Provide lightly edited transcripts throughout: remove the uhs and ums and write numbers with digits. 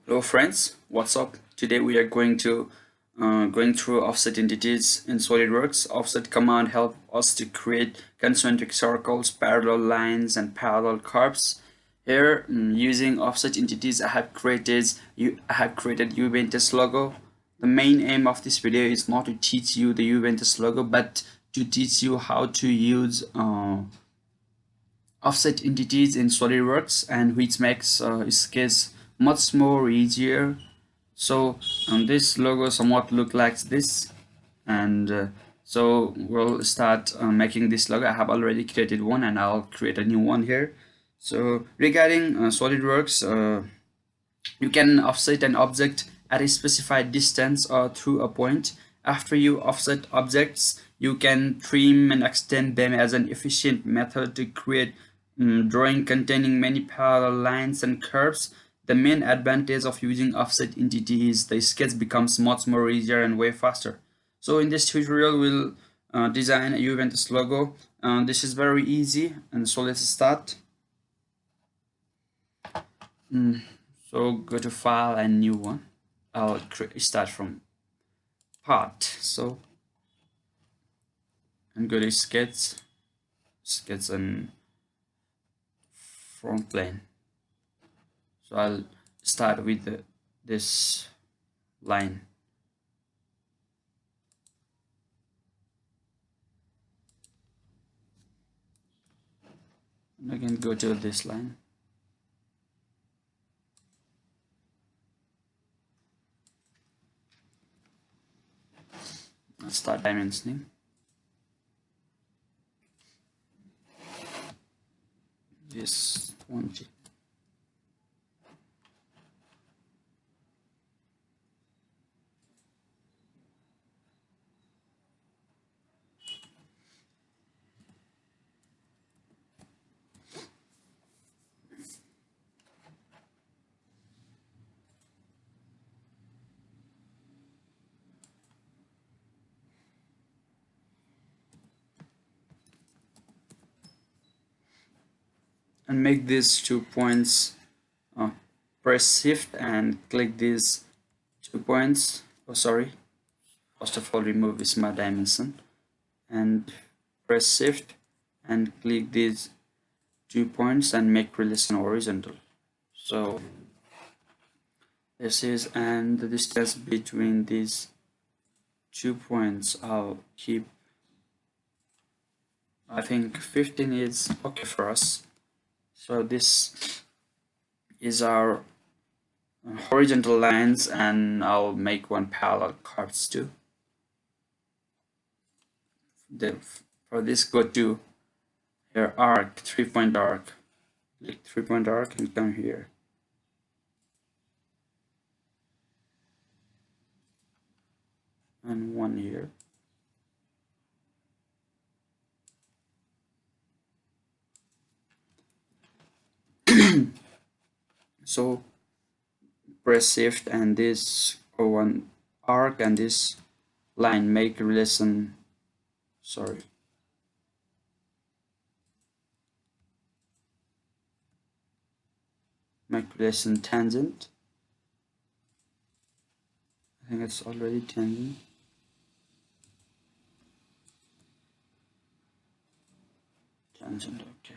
Hello friends, what's up? Today we are going through offset entities in SolidWorks. Offset command help us to create concentric circles, parallel lines, and parallel curves. Here, using offset entities, I have created Juventus logo. The main aim of this video is not to teach you the Juventus logo, but to teach you how to use offset entities in SolidWorks, and which makes sketch much more easier. So this logo somewhat look like this, and so we'll start making this logo. I have already created one and I'll create a new one here. So regarding SolidWorks, you can offset an object at a specified distance or through a point. After you offset objects, you can trim and extend them as an efficient method to create drawing containing many parallel lines and curves. The main advantage of using offset entity is the sketch becomes much more easier and way faster. So in this tutorial, we'll design a Juventus logo. This is very easy, and so let's start. So go to File and New One. I'll start from Part. So and go to Sketch and front plane. So I'll start with this line. And again go to this line. I'll start dimensioning. This 20. And make these 2 points, press shift and click these 2 points. First of all, remove this smart dimension and press shift and click these 2 points and make relation horizontal. So this is, and the distance between these 2 points I'll keep, I think 15 is okay for us. So this is our horizontal lines, and I'll make one parallel curves too. For this, go to here, arc, 3-point arc. Click 3-point arc and come here. And one here. So press shift and this one arc and this line make relation, make relation tangent. I think it's already tangent. Okay.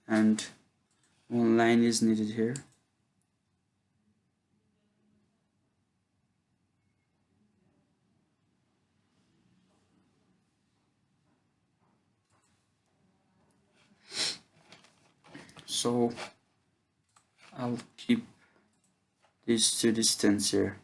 And one line is needed here. So I'll keep these 2 distance here.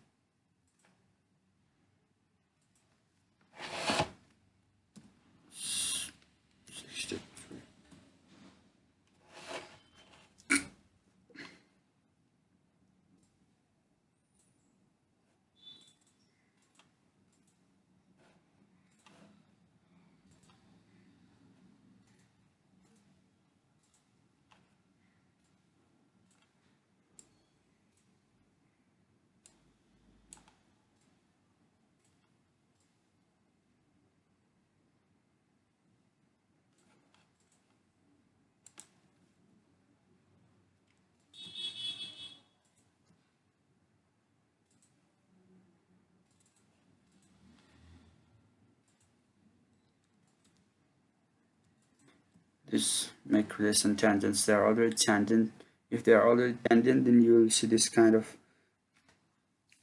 this make relation tangents. They are already tangent. If they are already tangent, then you will see this kind of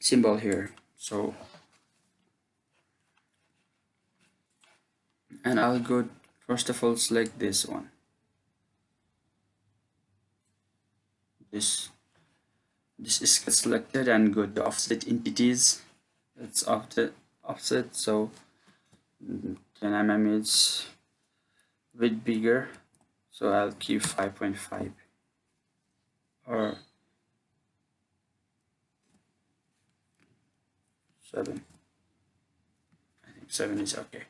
symbol here. So, and I'll go first of all select this one. This is selected and go to offset entities. It's offset, so 10 mm is a bit bigger, so I'll keep 5.5 or 7. I think 7 is okay.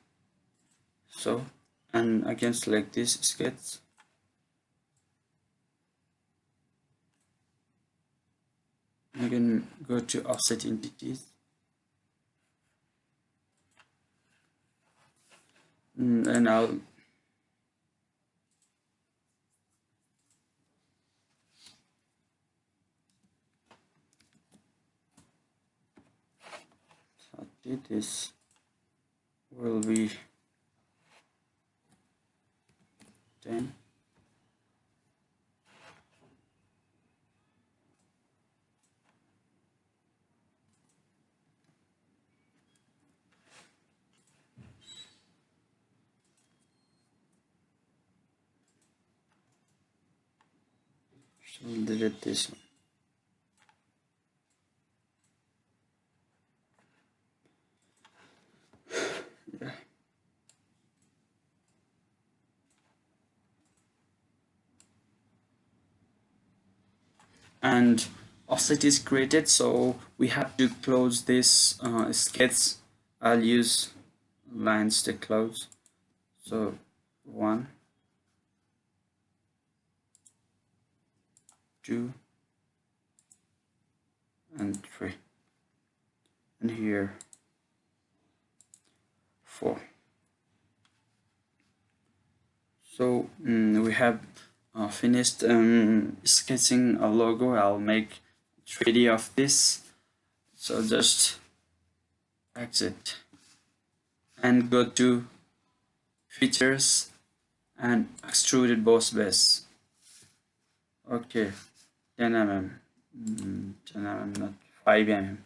So, and again select this sketch. Again go to offset entities. And I'll this will be 10. So we'll delete this one. Yeah. And offset is created, so we have to close this sketch. I'll use lines to close. So 1, 2, and 3, and here 4. So we have finished sketching a logo. I'll make 3D of this. So just exit and go to features and extruded boss base. Okay, 10 mm, 10 mm, not 5 mm.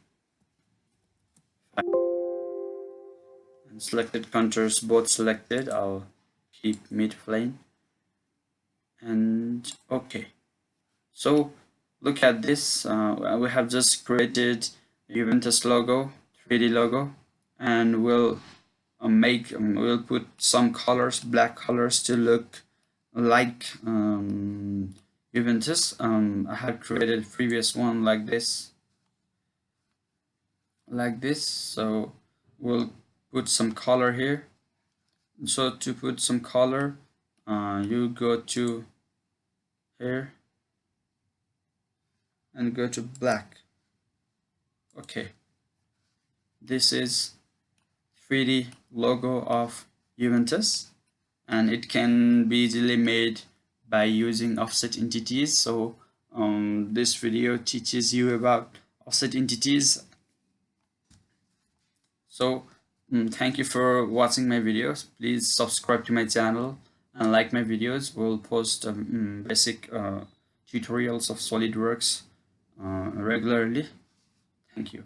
And selected contours both selected. I'll keep mid plane. And okay, so look at this. We have just created Juventus logo, 3D logo, and we'll we'll put some colors, black colors, to look like Juventus. I have created a previous one like this, so we'll put some color here. So to put some color, you go to here and go to black. Okay, this is 3D logo of Juventus, and it can be easily made by using offset entities. So this video teaches you about offset entities. So thank you for watching my videos. Please subscribe to my channel and like my videos. We'll post basic tutorials of SolidWorks regularly. Thank you.